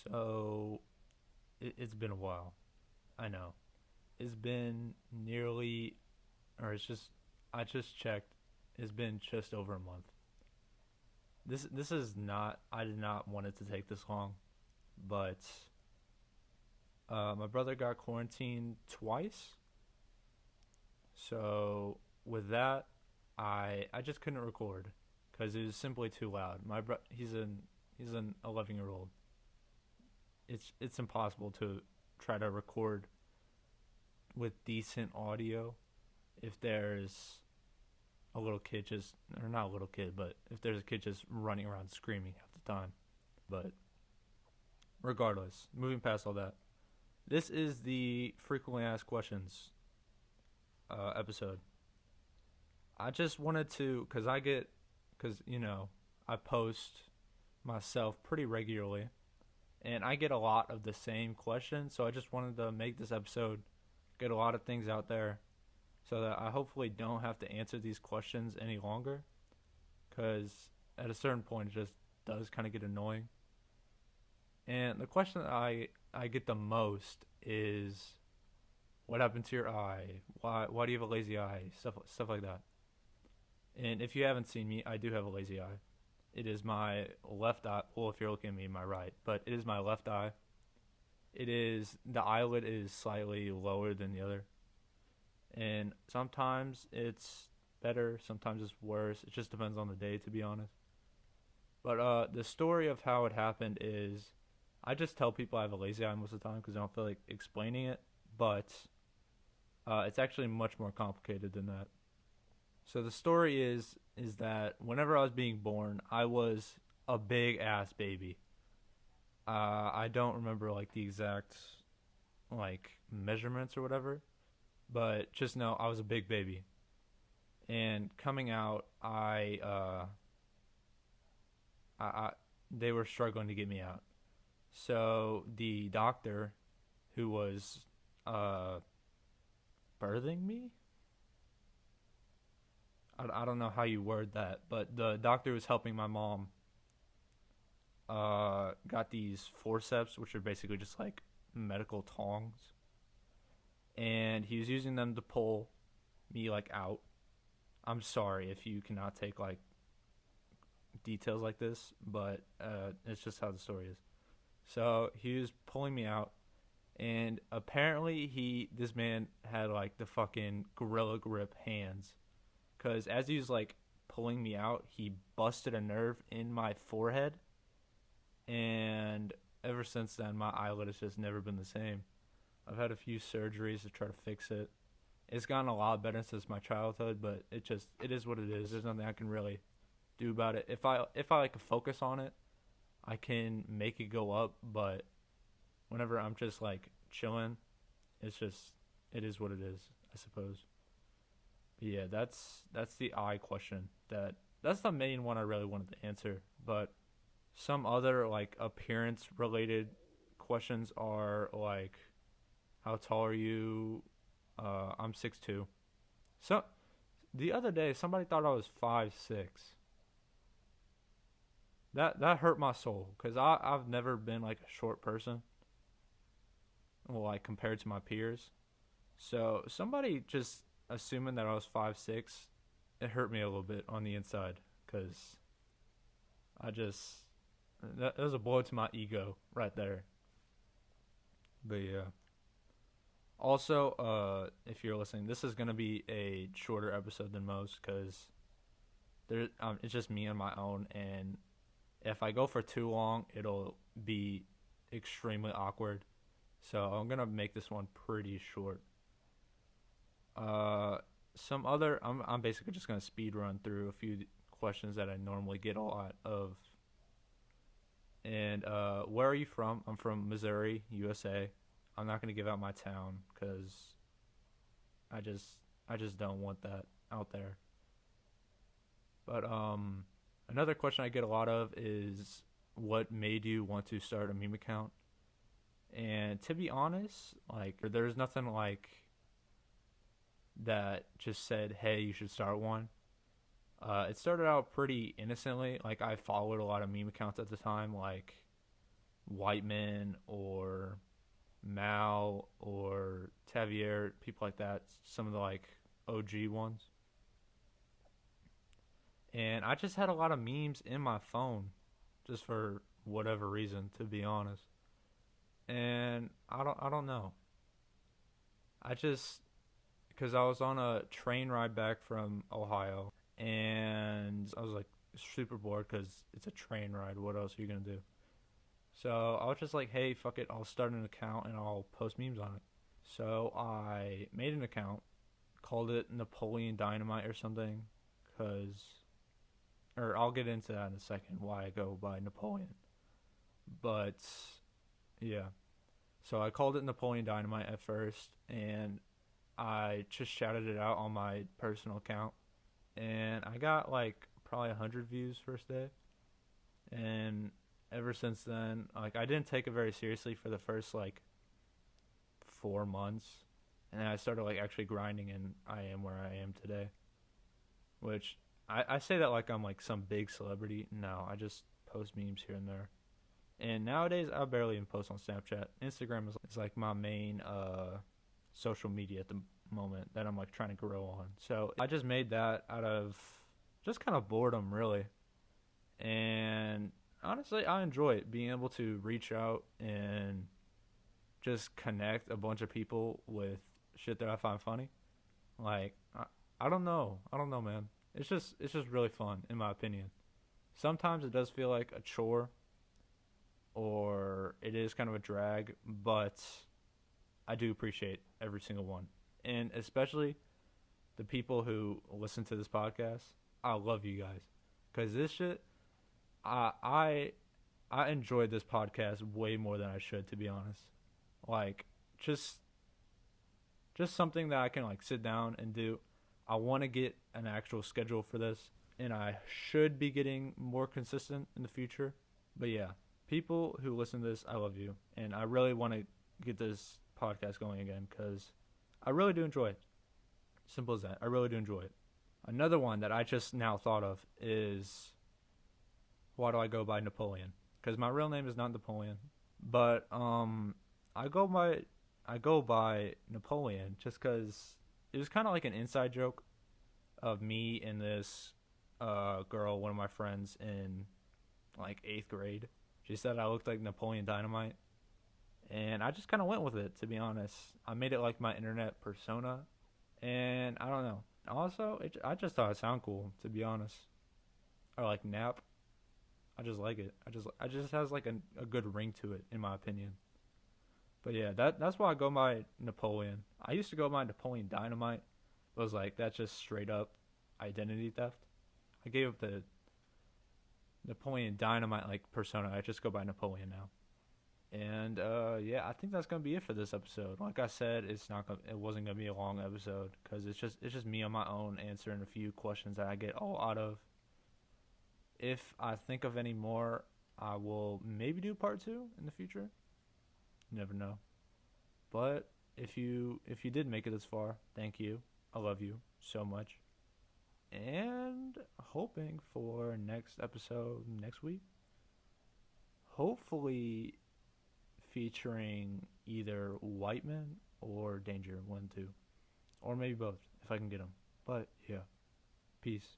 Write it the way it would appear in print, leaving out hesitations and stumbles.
So it's been a while. I know. It's been nearly, or it's just, I just checked. It's been just over a month. This is not. I did not want it to take this long, but my brother got quarantined twice. So with that, I just couldn't record because it was simply too loud. He's an 11-year old. It's impossible to try to record with decent audio if there's a little kid just, or not a little kid, but if there's a kid just running around screaming half the time. But regardless, moving past all that, this is the frequently asked questions episode. I just wanted to, because I post myself pretty regularly, and I get a lot of the same questions. So I just wanted to make this episode, get a lot of things out there, so that I hopefully don't have to answer these questions any longer. Because at a certain point, it just does kind of get annoying. And the question that I get the most is, what happened to your eye? Why do you have a lazy eye? Stuff like that. And if you haven't seen me, I do have a lazy eye. It is my left eye. Well, if you're looking at me, my right, but it is my left eye. It is the eyelid is slightly lower than the other, and sometimes it's better, sometimes it's worse. It just depends on the day, to be honest. But the story of how it happened is, I just tell people I have a lazy eye most of the time because I don't feel like explaining it. But it's actually much more complicated than that. So the story is that whenever I was being born, I was a big ass baby. I don't remember like the exact like measurements or whatever, but just know I was a big baby. And coming out, I they were struggling to get me out. So the doctor who was uh, birthing me, I don't know how you word that, but the doctor was helping my mom. Got these forceps, which are basically just like medical tongs, and he was using them to pull me like out. I'm sorry if you cannot take like details like this, but it's just how the story is. So he was pulling me out, and apparently this man had like the fucking gorilla grip hands, because as he was like pulling me out, he busted a nerve in my forehead, and ever since then, my eyelid has just never been the same. I've had a few surgeries to try to fix it. It's gotten a lot better since my childhood, but it is what it is. There's nothing I can really do about it. If I like focus on it, I can make it go up. But whenever I'm just like chilling, it is what it is, I suppose. But yeah, that's the eye question. That's the main one I really wanted to answer. But some other like appearance related questions are like, how tall are you? I'm 6'2". So the other day somebody thought I was 5'6". That hurt my soul because I've never been like a short person, well, like compared to my peers. So somebody just assuming that I was 5'6", it hurt me a little bit on the inside because I just that was a blow to my ego right there. But yeah. Also, if you're listening, this is gonna be a shorter episode than most because it's just me on my own, and if I go for too long, it'll be extremely awkward. So I'm gonna make this one pretty short. Uh, some other, I'm basically just gonna speed run through a few questions that I normally get a lot of. And where are you from? I'm from Missouri, USA. I'm not gonna give out my town because I just I just don't want that out there. But another question I get a lot of is, what made you want to start a meme account? And to be honest, like there's nothing like that just said, "Hey, you should start one." It started out pretty innocently. Like I followed a lot of meme accounts at the time, like Whiteman or Mal or Tavier, people like that, some of the like OG ones. And I just had a lot of memes in my phone just for whatever reason, to be honest. And I don't know. I just because I was on a train ride back from Ohio and I was like super bored because it's a train ride. What else are you gonna do? So I was just like, hey, fuck it, I'll start an account and I'll post memes on it. So I made an account, called it Napoleon Dynamite or something, cause, or I'll get into that in a second why I go by Napoleon. But yeah, so I called it Napoleon Dynamite at first, and I just shouted it out on my personal account, and I got like probably 100 views first day, and ever since then, like I didn't take it very seriously for the first like 4 months, and then I started like actually grinding, and I am where I am today. Which I say that like I'm like some big celebrity. No, I just post memes here and there. And nowadays, I barely even post on Snapchat. Instagram is like my main social media at the moment that I'm like trying to grow on. So I just made that out of just kind of boredom, really. And honestly, I enjoy it being able to reach out and just connect a bunch of people with shit that I find funny. Like I don't know, man. It's just really fun in my opinion. Sometimes it does feel like a chore or it is kind of a drag, but I do appreciate every single one. And especially the people who listen to this podcast. I love you guys. Cuz this shit I I I enjoyed this podcast way more than I should, to be honest. Like just just something that I can like sit down and do. I want to get an actual schedule for this, and I should be getting more consistent in the future. But yeah, people who listen to this, I love you, and I really want to get this podcast going again because I really do enjoy it. Simple as that. I really do enjoy it. Another one that I just now thought of is why do I go by Napoleon? Because my real name is not Napoleon, but I go by I go by Napoleon just because it was kind of like an inside joke of me and this girl, one of my friends in like 8th grade. She said I looked like Napoleon Dynamite, and I just kind of went with it. To be honest, I made it like my internet persona, and I don't know. Also, I just thought it sounded cool. To be honest, or like Nap. I just like it. I just has like a good ring to it in my opinion. But yeah, that's why I go by Napoleon. I used to go by Napoleon Dynamite. But I was like, that's just straight up identity theft. I gave up the Napoleon Dynamite like persona. I just go by Napoleon now. And yeah, I think that's gonna be it for this episode. Like I said, it wasn't gonna be a long episode because it's just me on my own answering a few questions that I get all out of. If I think of any more, I will maybe do part two in the future. You never know. But if you did make it this far, thank you. I love you so much. And hoping for next episode next week. Hopefully featuring either Whiteman or Danger, one, two. Or maybe both, if I can get them. But yeah, peace.